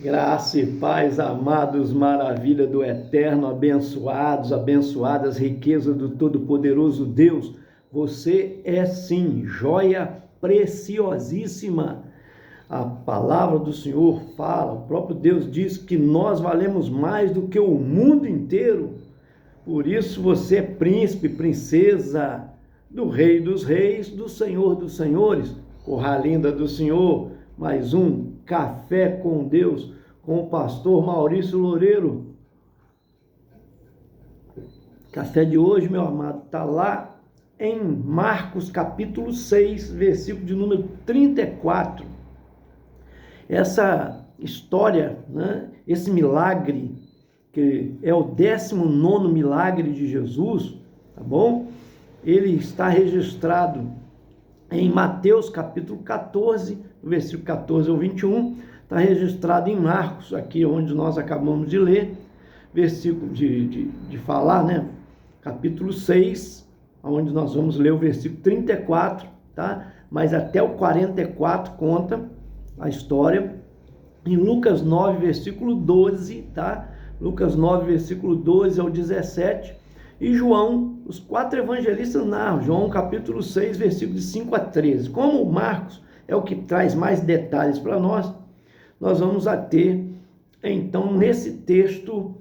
Graça e paz, amados, maravilha do eterno, abençoados, abençoadas, riqueza do Todo-Poderoso Deus. Você é sim joia preciosíssima. A palavra do Senhor fala, o próprio Deus diz que nós valemos mais do que o mundo inteiro. Por isso você é príncipe, princesa do Rei dos Reis, do Senhor dos Senhores. Corra linda do Senhor, mais um Café com Deus, com o pastor Maurício Loureiro. Café de hoje, meu amado, está lá em Marcos capítulo 6, versículo de número 34. Essa história, né, esse milagre, que é o 19º milagre de Jesus, tá bom? Ele está registrado em Mateus capítulo 14, versículo 14 ao 21, está registrado em Marcos, aqui onde nós acabamos de ler, versículo de falar, né? Capítulo 6, onde nós vamos ler o versículo 34, tá? Mas até o 44 conta a história. Em Lucas 9, versículo 12, tá? Lucas 9, versículo 12 ao 17. E João, os 4 evangelistas narram, João capítulo 6, versículo de 5 a 13. Como Marcos é o que traz mais detalhes para nós vamos ter, então, nesse texto,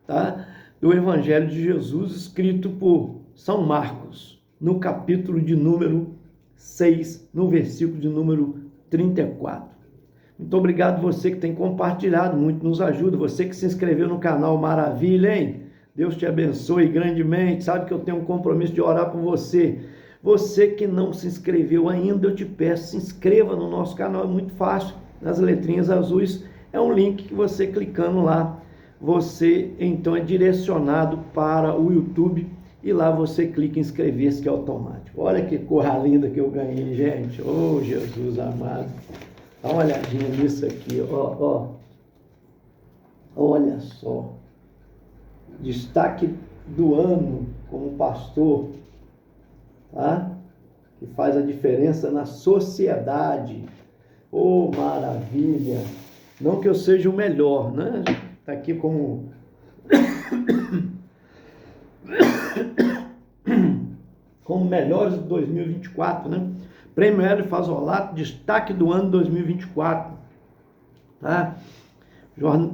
tá, do Evangelho de Jesus, escrito por São Marcos, no capítulo de número 6, no versículo de número 34. Muito obrigado você que tem compartilhado, muito nos ajuda, você que se inscreveu no canal, maravilha, hein? Deus te abençoe grandemente, sabe que eu tenho um compromisso de orar por você. Você que não se inscreveu ainda, eu te peço, se inscreva no nosso canal, é muito fácil, nas letrinhas azuis, é um link que você clicando lá, você então é direcionado para o YouTube e lá você clica em inscrever-se que é automático. Olha que corra linda que eu ganhei, gente, oh Jesus amado, dá uma olhadinha nisso aqui, ó, olha só. Destaque do ano como pastor, tá? Que faz a diferença na sociedade. Oh, maravilha! Não que eu seja o melhor, né? Tá aqui como melhores de 2024, né? Prêmio Hélio Fazolato, destaque do ano 2024, tá?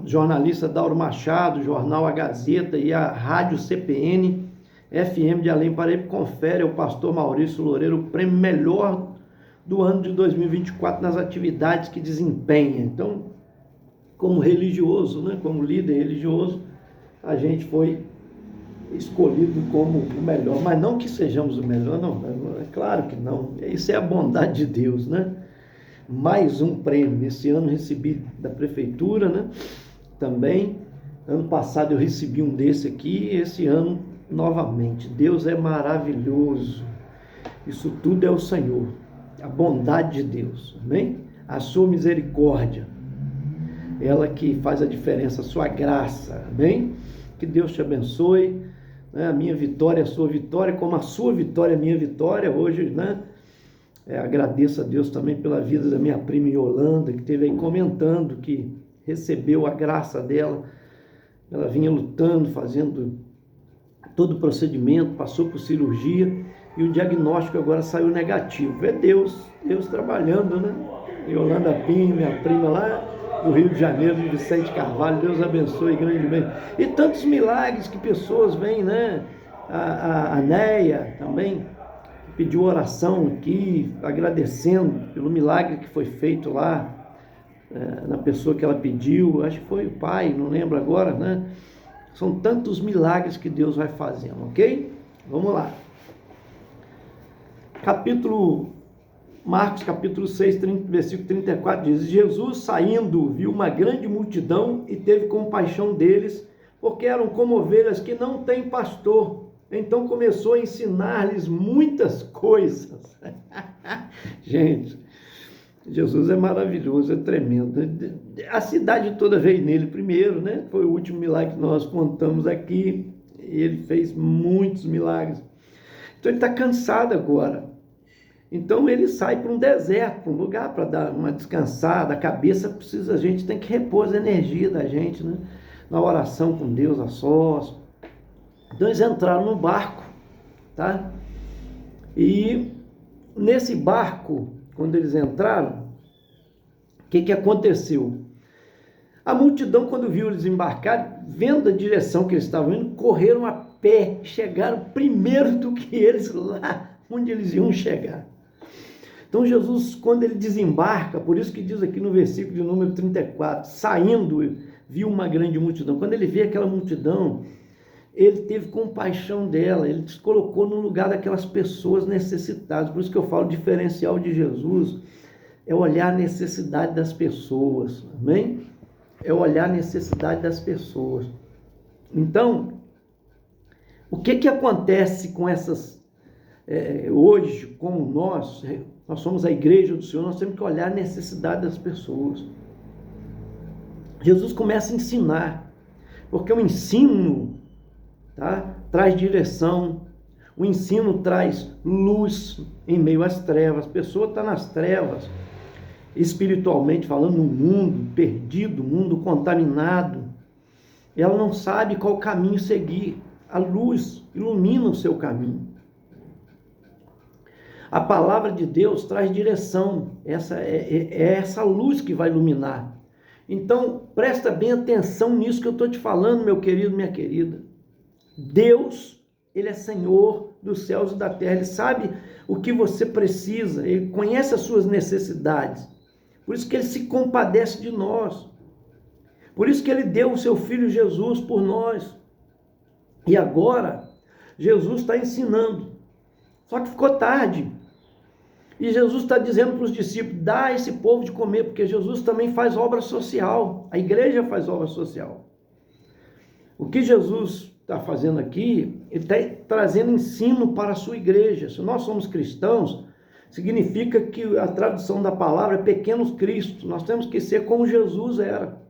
Jornalista Dauro Machado, jornal A Gazeta e a rádio CPN, FM de Além Paraíba, confere ao pastor Maurício Loureiro o prêmio melhor do ano de 2024 nas atividades que desempenha. Então, como religioso, né, como líder religioso, a gente foi escolhido como o melhor, mas não que sejamos o melhor, não, é claro que não, isso é a bondade de Deus, né? Mais um prêmio, esse ano recebi da prefeitura, né, também, ano passado eu recebi um desse aqui, esse ano novamente. Deus é maravilhoso, isso tudo é o Senhor, a bondade de Deus, amém? A sua misericórdia, ela que faz a diferença, a sua graça, amém? Que Deus te abençoe, né? A minha vitória é a sua vitória, como a sua vitória é a minha vitória, hoje, né? Agradeço a Deus também pela vida da minha prima Yolanda, que esteve aí comentando que recebeu a graça dela. Ela vinha lutando, fazendo todo o procedimento, passou por cirurgia e o diagnóstico agora saiu negativo. É Deus trabalhando, né? Yolanda Pinho, minha prima lá do Rio de Janeiro, de Vicente Carvalho, Deus abençoe grandemente. E tantos milagres que pessoas vêm, né? A Neia também pediu oração aqui, agradecendo pelo milagre que foi feito lá, na pessoa que ela pediu, acho que foi o pai, não lembro agora, né? São tantos milagres que Deus vai fazendo, ok? Vamos lá. Marcos capítulo 6, versículo 34 diz: Jesus saindo, viu uma grande multidão e teve compaixão deles, porque eram como ovelhas que não têm pastor. Então começou a ensinar-lhes muitas coisas. Gente, Jesus é maravilhoso, é tremendo. A cidade toda veio nele primeiro, né? Foi o último milagre que nós contamos aqui. Ele fez muitos milagres. Então ele está cansado agora. Então ele sai para um deserto, para um lugar para dar uma descansada. A cabeça precisa, a gente tem que repor a energia da gente, né? Na oração com Deus a sós. Então eles entraram no barco, tá? E nesse barco, quando eles entraram, o que aconteceu? A multidão, quando viu eles embarcar, vendo a direção que eles estavam indo, correram a pé, chegaram primeiro do que eles lá onde eles iam chegar. Então Jesus, quando ele desembarca, por isso que diz aqui no versículo de número 34, saindo, viu uma grande multidão. Quando ele vê aquela multidão, ele teve compaixão dela, ele se colocou no lugar daquelas pessoas necessitadas. Por isso que eu falo, o diferencial de Jesus é olhar a necessidade das pessoas, amém? É olhar a necessidade das pessoas. Então, o que acontece com essas, hoje, como nós somos a igreja do Senhor, nós temos que olhar a necessidade das pessoas. Jesus começa a ensinar, porque o ensino, tá, traz direção, o ensino traz luz em meio às trevas. A pessoa está nas trevas, espiritualmente falando, no mundo perdido, mundo contaminado, ela não sabe qual caminho seguir. A luz ilumina o seu caminho. A palavra de Deus traz direção, essa luz que vai iluminar. Então, presta bem atenção nisso que eu estou te falando, meu querido, minha querida. Deus, Ele é Senhor dos céus e da terra, Ele sabe o que você precisa, Ele conhece as suas necessidades. Por isso que Ele se compadece de nós. Por isso que Ele deu o seu Filho Jesus por nós. E agora, Jesus está ensinando. Só que ficou tarde. E Jesus está dizendo para os discípulos, dá a esse povo de comer, porque Jesus também faz obra social. A igreja faz obra social. O que Jesus está fazendo aqui, Ele está trazendo ensino para a sua igreja. Se nós somos cristãos, significa que a tradução da palavra é pequenos cristos. Nós temos que ser como Jesus era.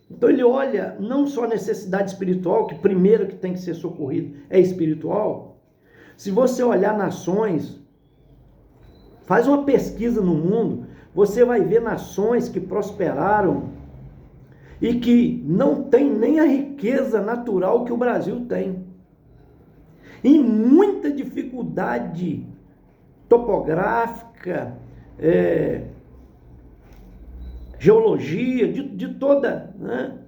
Então ele olha não só a necessidade espiritual, que primeiro que tem que ser socorrido é espiritual. Se você olhar nações, faz uma pesquisa no mundo, você vai ver nações que prosperaram e que não tem nem a riqueza natural que o Brasil tem. E muita dificuldade topográfica, geologia, de toda, né?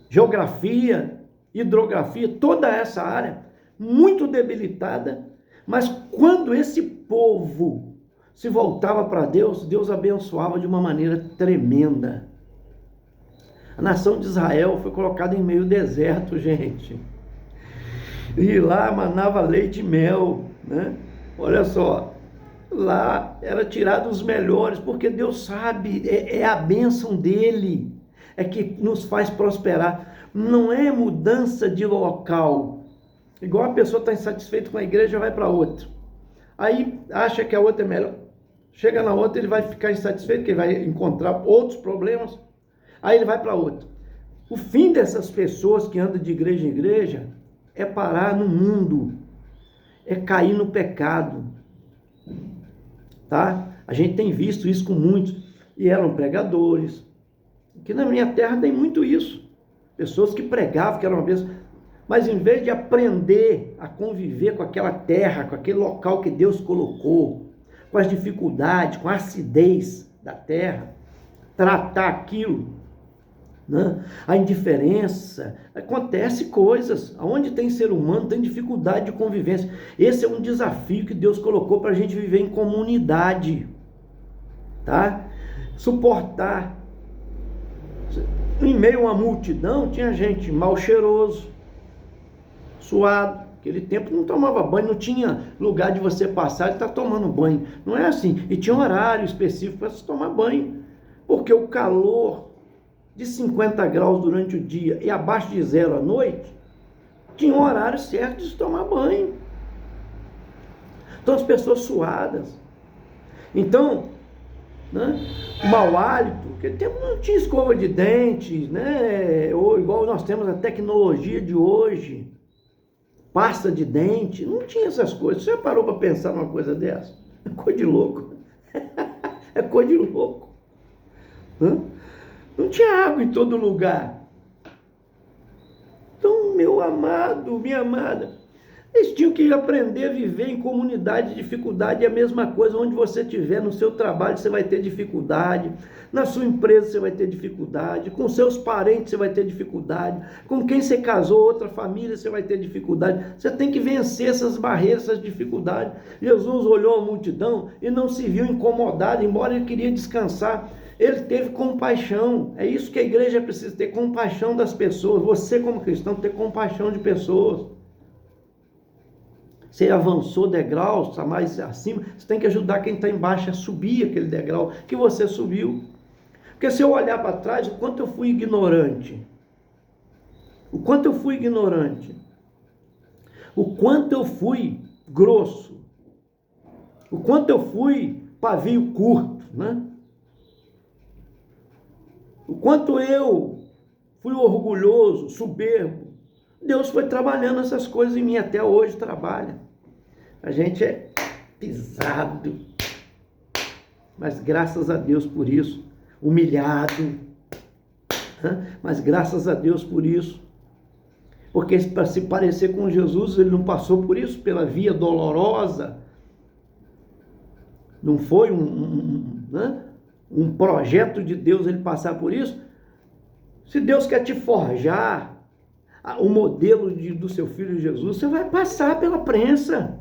Geografia, hidrografia, toda essa área muito debilitada, mas quando esse povo se voltava para Deus, Deus abençoava de uma maneira tremenda. A nação de Israel foi colocada em meio deserto, gente, e lá manava leite e mel, né? Olha só, lá era tirado os melhores, porque Deus sabe, é a bênção dele, é que nos faz prosperar, não é mudança de local, igual a pessoa está insatisfeita com a igreja, vai para outra, aí acha que a outra é melhor, chega na outra, ele vai ficar insatisfeito, porque ele vai encontrar outros problemas, aí ele vai para outra. O fim dessas pessoas que andam de igreja em igreja é parar no mundo, é cair no pecado, tá? A gente tem visto isso com muitos, e eram pregadores, que na minha terra tem muito isso, pessoas que pregavam, que eram uma bênção, mas em vez de aprender a conviver com aquela terra, com aquele local que Deus colocou, com as dificuldades, com a acidez da terra, tratar aquilo, né? A indiferença, acontece coisas, onde tem ser humano tem dificuldade de convivência. Esse é um desafio que Deus colocou para a gente viver em comunidade, tá? Suportar. Em meio a uma multidão tinha gente mal cheiroso, suado. Aquele tempo não tomava banho, não tinha lugar de você passar e estar tomando banho, não é assim, e tinha um horário específico para se tomar banho, porque o calor de 50 graus durante o dia e abaixo de 0 à noite, tinha um horário certo de se tomar banho. Então as pessoas suadas, então, né, mau hálito, porque tempo não tinha escova de dentes, né, ou igual nós temos a tecnologia de hoje, pasta de dente, não tinha essas coisas. Você parou para pensar numa coisa dessa? É coisa de louco. É coisa de louco. Não tinha água em todo lugar. Então, meu amado, minha amada, eles tinham que aprender a viver em comunidade de dificuldade. É a mesma coisa, onde você estiver, no seu trabalho você vai ter dificuldade, na sua empresa você vai ter dificuldade, com seus parentes você vai ter dificuldade, com quem você casou, outra família, você vai ter dificuldade. Você tem que vencer essas barreiras, essas dificuldades. Jesus olhou a multidão e não se viu incomodado, embora ele queria descansar. Ele teve compaixão. É isso que a igreja precisa ter, compaixão das pessoas. Você como cristão ter compaixão de pessoas. Você avançou degrau, está mais acima, você tem que ajudar quem está embaixo a subir aquele degrau que você subiu. Porque se eu olhar para trás, o quanto eu fui ignorante, o quanto eu fui ignorante, o quanto eu fui grosso, o quanto eu fui pavio curto, né? O quanto eu fui orgulhoso, soberbo. Deus foi trabalhando essas coisas em mim, até hoje trabalha. A gente é pisado, mas graças a Deus por isso, humilhado, mas graças a Deus por isso, porque para se parecer com Jesus, ele não passou por isso, pela via dolorosa, não foi um projeto de Deus ele passar por isso. Se Deus quer te forjar o modelo do seu filho Jesus, você vai passar pela prensa,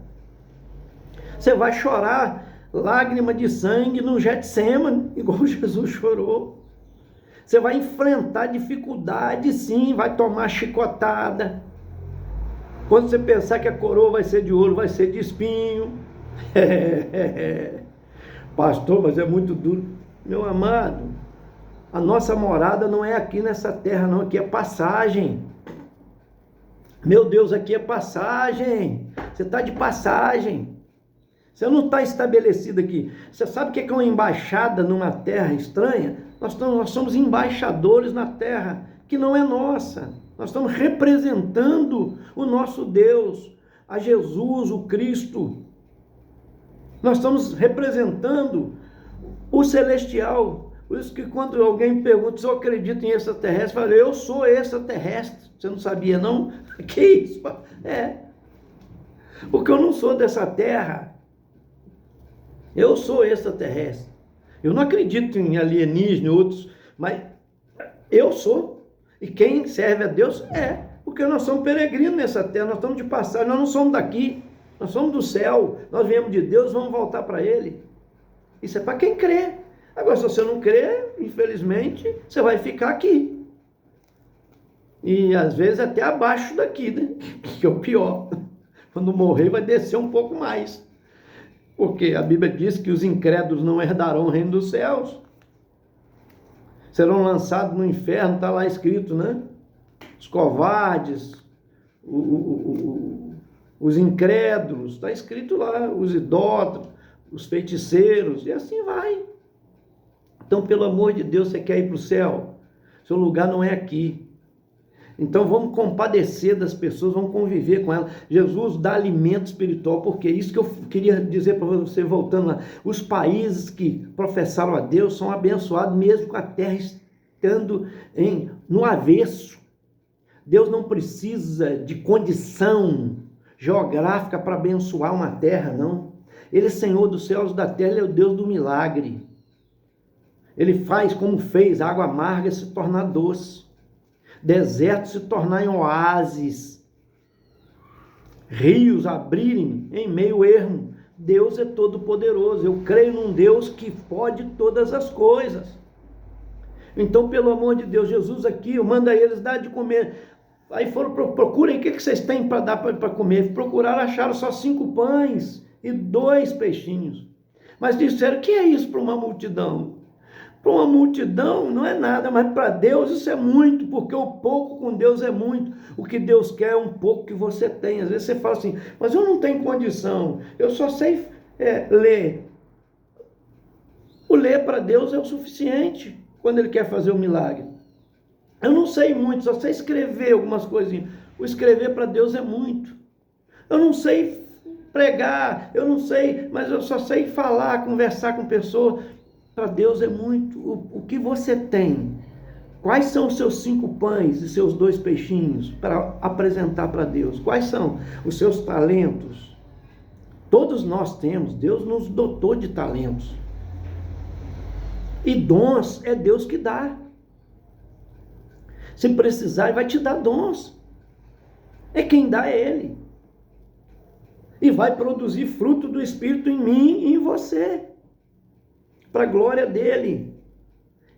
você vai chorar lágrima de sangue no Getsêmani, igual Jesus chorou. Você vai enfrentar dificuldade, sim, vai tomar chicotada. Quando você pensar que a coroa vai ser de ouro, vai ser de espinho. Pastor, mas é muito duro. Meu amado, a nossa morada não é aqui nessa terra, não. Aqui é passagem. Meu Deus, aqui é passagem. Você está de passagem. Você não está estabelecido aqui. Você sabe o que é uma embaixada numa terra estranha? Nós somos embaixadores na terra que não é nossa. Nós estamos representando o nosso Deus, a Jesus, o Cristo. Nós estamos representando o celestial. Por isso que quando alguém me pergunta se eu acredito em extraterrestre, eu falo, eu sou extraterrestre. Você não sabia, não? Que isso? É. Porque eu não sou dessa terra. Eu sou extraterrestre. Eu não acredito em alienígena e outros, mas eu sou. E quem serve a Deus é. Porque nós somos peregrinos nessa terra, nós estamos de passagem, nós não somos daqui. Nós somos do céu, nós viemos de Deus, vamos voltar para Ele. Isso é para quem crê. Agora, se você não crê, infelizmente, você vai ficar aqui. E às vezes até abaixo daqui, né? Que é o pior. Quando morrer, vai descer um pouco mais. Porque a Bíblia diz que os incrédulos não herdarão o reino dos céus. Serão lançados no inferno, está lá escrito, né? Os covardes, os incrédulos, está escrito lá, os idólatras, os feiticeiros, e assim vai. Então, pelo amor de Deus, você quer ir para o céu? Seu lugar não é aqui. Então, vamos compadecer das pessoas, vamos conviver com elas. Jesus dá alimento espiritual, porque é isso que eu queria dizer para você, voltando lá. Os países que professaram a Deus são abençoados, mesmo com a terra estando no avesso. Deus não precisa de condição geográfica para abençoar uma terra, não. Ele é Senhor dos céus e da terra, Ele é o Deus do milagre. Ele faz como fez a água amarga se tornar doce, deserto se tornar em oásis, rios abrirem em meio ermo. Deus é todo poderoso. Eu creio num Deus que pode todas as coisas. Então, pelo amor de Deus, Jesus aqui, manda eles dar de comer. Aí foram, procurem o que vocês têm para dar para comer. Procuraram, acharam só 5 pães e 2 peixinhos. Mas disseram, o que é isso para uma multidão? Para uma multidão não é nada, mas para Deus isso é muito, porque o pouco com Deus é muito. O que Deus quer é um pouco que você tem. Às vezes você fala assim, mas eu não tenho condição, eu só sei ler. O ler para Deus é o suficiente quando Ele quer fazer um milagre. Eu não sei muito, só sei escrever algumas coisinhas. O escrever para Deus é muito. Eu não sei pregar, eu não sei, mas eu só sei falar, conversar com pessoas. Para Deus é muito. O que você tem? Quais são os seus 5 pães e seus 2 peixinhos para apresentar para Deus? Quais são os seus talentos? Todos nós temos, Deus nos dotou de talentos. E dons é Deus que dá. Se precisar, Ele vai te dar dons. É quem dá é Ele. E vai produzir fruto do Espírito em mim e em você. Para a glória dEle.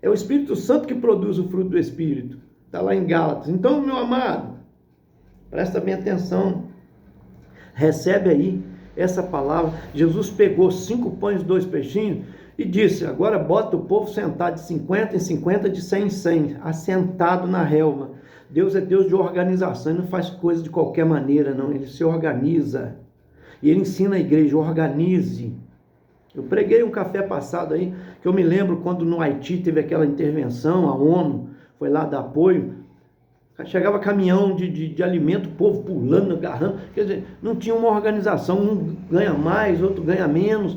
É o Espírito Santo que produz o fruto do Espírito. Está lá em Gálatas. Então, meu amado, presta bem atenção. Recebe aí essa palavra. Jesus pegou 5 pães e 2 peixinhos e disse, agora bota o povo sentado de 50 em 50, de 100 em 100, assentado na relva. Deus é Deus de organização, Ele não faz coisa de qualquer maneira, não. Ele se organiza. E Ele ensina a igreja, organize. Eu preguei um café passado aí, que eu me lembro quando no Haiti teve aquela intervenção, a ONU foi lá dar apoio, chegava caminhão de alimento, o povo pulando, agarrando, quer dizer, não tinha uma organização, um ganha mais, outro ganha menos.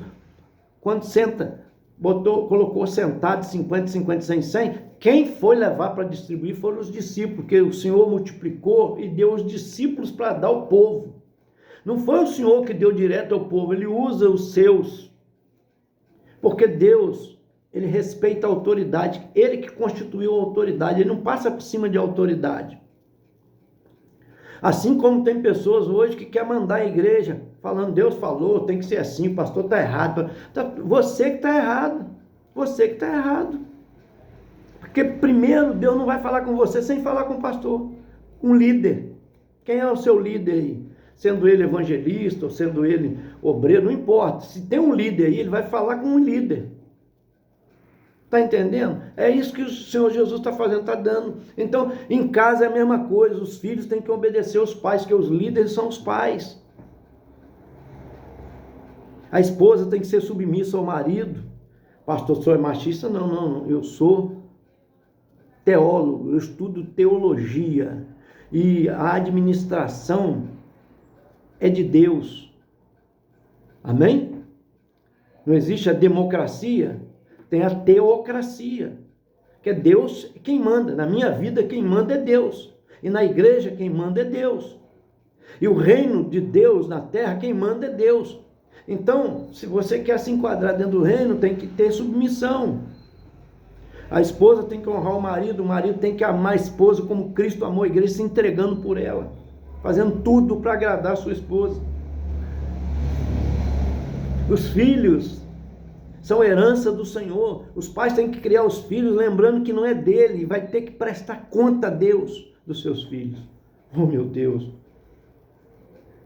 Quando senta, colocou sentado de 50, 50, 100, 100, quem foi levar para distribuir foram os discípulos, porque o Senhor multiplicou e deu os discípulos para dar ao povo. Não foi o Senhor que deu direto ao povo, Ele usa os seus. Porque Deus, Ele respeita a autoridade, Ele que constituiu a autoridade, Ele não passa por cima de autoridade. Assim como tem pessoas hoje que querem mandar a igreja, falando, Deus falou, tem que ser assim, o pastor está errado. Você que está errado, você que está errado. Porque primeiro, Deus não vai falar com você sem falar com o pastor, um líder. Quem é o seu líder aí? Sendo ele evangelista ou sendo ele obreiro, não importa. Se tem um líder aí, ele vai falar com um líder. Está entendendo? É isso que o Senhor Jesus está fazendo, está dando. Então, em casa é a mesma coisa. Os filhos têm que obedecer aos pais, porque os líderes são os pais. A esposa tem que ser submissa ao marido. Pastor, sou machista? Não. Eu sou teólogo, eu estudo teologia. E a administração é de Deus. Amém? Não existe a democracia, tem a teocracia, que é Deus quem manda. Na minha vida quem manda é Deus, e na igreja quem manda é Deus, e o reino de Deus na terra quem manda é Deus. Então, se você quer se enquadrar dentro do reino, tem que ter submissão. A esposa tem que honrar o marido tem que amar a esposa como Cristo amou a igreja, se entregando por ela, fazendo tudo para agradar a sua esposa. Os filhos são herança do Senhor. Os pais têm que criar os filhos lembrando que não é dele, vai ter que prestar conta a Deus dos seus filhos. Oh, meu Deus!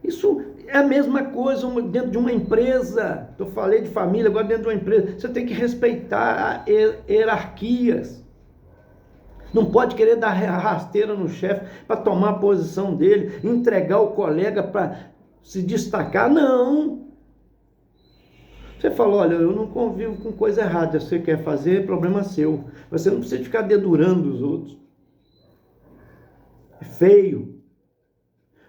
Isso é a mesma coisa dentro de uma empresa. Eu falei de família, agora dentro de uma empresa. Você tem que respeitar hierarquias. Não pode querer dar rasteira no chefe para tomar a posição dele, entregar o colega para se destacar. Não! Você falou, olha, eu não convivo com coisa errada, você quer fazer, problema seu. Você não precisa ficar dedurando os outros. É feio.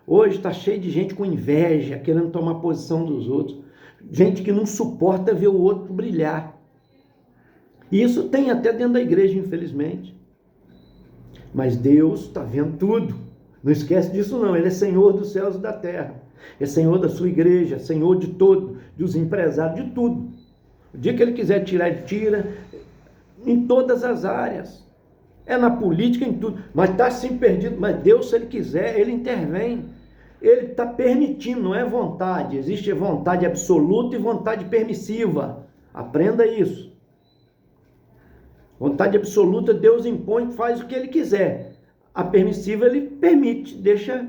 Hoje está cheio de gente com inveja, querendo tomar posição dos outros. Gente que não suporta ver o outro brilhar. E isso tem até dentro da igreja, infelizmente. Mas Deus está vendo tudo. Não esquece disso não. Ele é Senhor dos céus e da terra. É Senhor da sua igreja, Senhor de todo, dos empresários, de tudo. O dia que Ele quiser tirar, Ele tira. Em todas as áreas. É na política, em tudo. Mas está assim perdido. Mas Deus, se Ele quiser, Ele intervém. Ele está permitindo, não é vontade. Existe vontade absoluta e vontade permissiva. Aprenda isso. Vontade absoluta, Deus impõe, faz o que Ele quiser. A permissiva, Ele permite, deixa...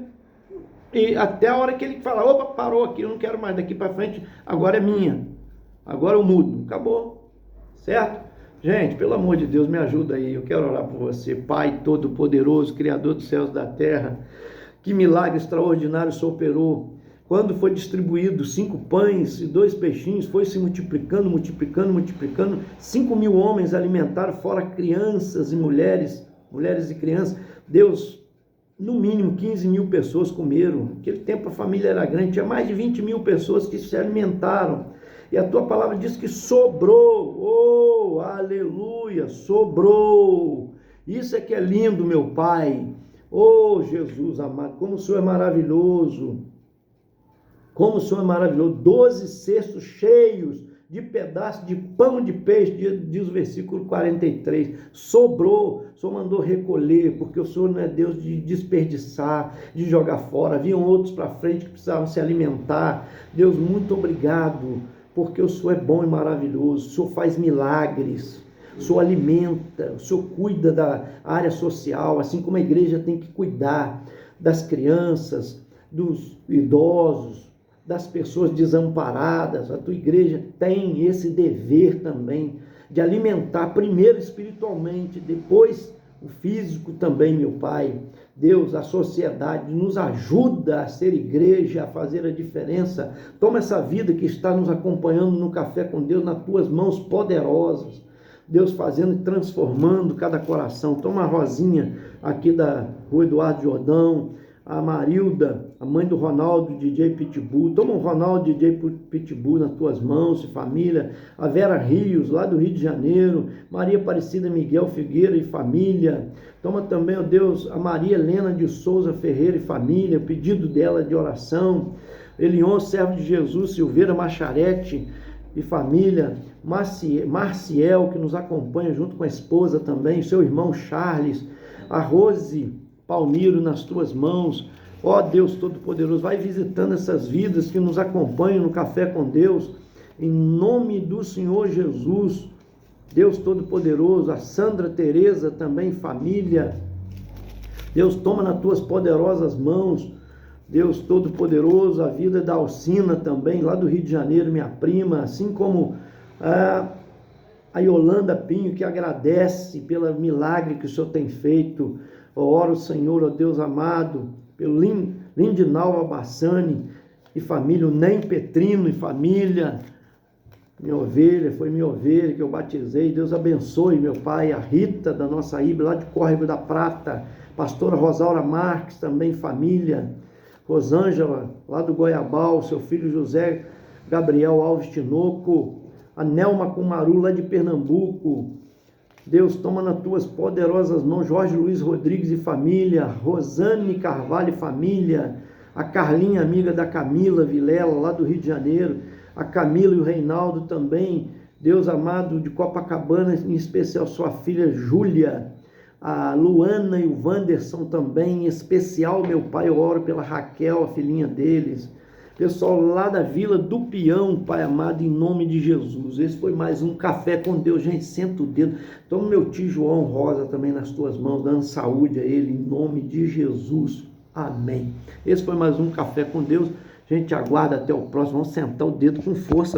E até a hora que Ele fala, opa, parou aqui, eu não quero mais daqui para frente, agora é minha. Agora eu mudo. Acabou. Certo? Gente, pelo amor de Deus, me ajuda aí. Eu quero orar por você. Pai Todo-Poderoso, Criador dos céus e da terra. Que milagre extraordinário o Senhor operou. Quando foi distribuído 5 pães e 2 peixinhos, foi se multiplicando. 5.000 homens alimentaram, fora crianças e mulheres e crianças. Deus no mínimo 15 mil pessoas comeram. Naquele tempo a família era grande, tinha mais de 20 mil pessoas que se alimentaram. E a tua palavra diz que sobrou. Oh, aleluia, sobrou. Isso é que é lindo, meu Pai. Oh, Jesus amado, como o Senhor é maravilhoso. Como o Senhor é maravilhoso. 12 cestos cheios de pedaços de pão de peixe, diz o versículo 43. Sobrou, o Senhor mandou recolher, porque o Senhor não é Deus de desperdiçar, de jogar fora. Haviam outros para frente que precisavam se alimentar. Deus, muito obrigado, porque o Senhor é bom e maravilhoso. O Senhor faz milagres, o Senhor alimenta, o Senhor cuida da área social, assim como a igreja tem que cuidar das crianças, dos idosos, das pessoas desamparadas. A tua igreja tem esse dever também de alimentar primeiro espiritualmente, depois o físico também, meu Pai. Deus, a sociedade nos ajuda a ser igreja, a fazer a diferença. Toma essa vida que está nos acompanhando no Café com Deus nas tuas mãos poderosas. Deus fazendo e transformando cada coração. Toma a Rosinha aqui da Rua Eduardo Jordão, a Marilda, a mãe do Ronaldo, DJ Pitbull. Toma o Ronaldo, DJ Pitbull nas tuas mãos e família. A Vera Rios, lá do Rio de Janeiro. Maria Aparecida Miguel Figueira e família. Toma também, ó Deus, a Maria Helena de Souza Ferreira e família, o pedido dela de oração. Elion, servo de Jesus, Silveira Macharete e família. Marciel, que nos acompanha junto com a esposa também, seu irmão Charles. A Rose Palmiro, nas tuas mãos. Ó Deus Todo-Poderoso, vai visitando essas vidas que nos acompanham no Café com Deus, em nome do Senhor Jesus. Deus Todo-Poderoso, a Sandra Tereza também, família. Deus, toma nas tuas poderosas mãos. Deus Todo-Poderoso, a vida da Alcina também, lá do Rio de Janeiro, minha prima, assim como a Yolanda Pinho, que agradece pelo milagre que o Senhor tem feito. Oro, Senhor, ó Deus amado, pelo Lindinal Bassani e família, o Nem Petrino e família. Minha ovelha, foi minha ovelha que eu batizei. Deus abençoe, meu Pai, a Rita da nossa IB, lá de Córrego da Prata. Pastora Rosaura Marques, também família. Rosângela, lá do Goiabal, seu filho José Gabriel Alves Tinoco. A Nelma Cumaru, lá de Pernambuco. Deus, toma nas tuas poderosas mãos. Jorge Luiz Rodrigues e família. Rosane Carvalho e família. A Carlinha, amiga da Camila Vilela, lá do Rio de Janeiro. A Camila e o Reinaldo também. Deus amado, de Copacabana, em especial sua filha Júlia. A Luana e o Wanderson também, em especial, meu Pai, eu oro pela Raquel, a filhinha deles. Pessoal lá da Vila do Peão, Pai amado, em nome de Jesus. Esse foi mais um Café com Deus. Gente, senta o dedo. Toma meu tio João Rosa também nas tuas mãos, dando saúde a ele, em nome de Jesus. Amém. Esse foi mais um Café com Deus. A gente aguarda até o próximo. Vamos sentar o dedo com força.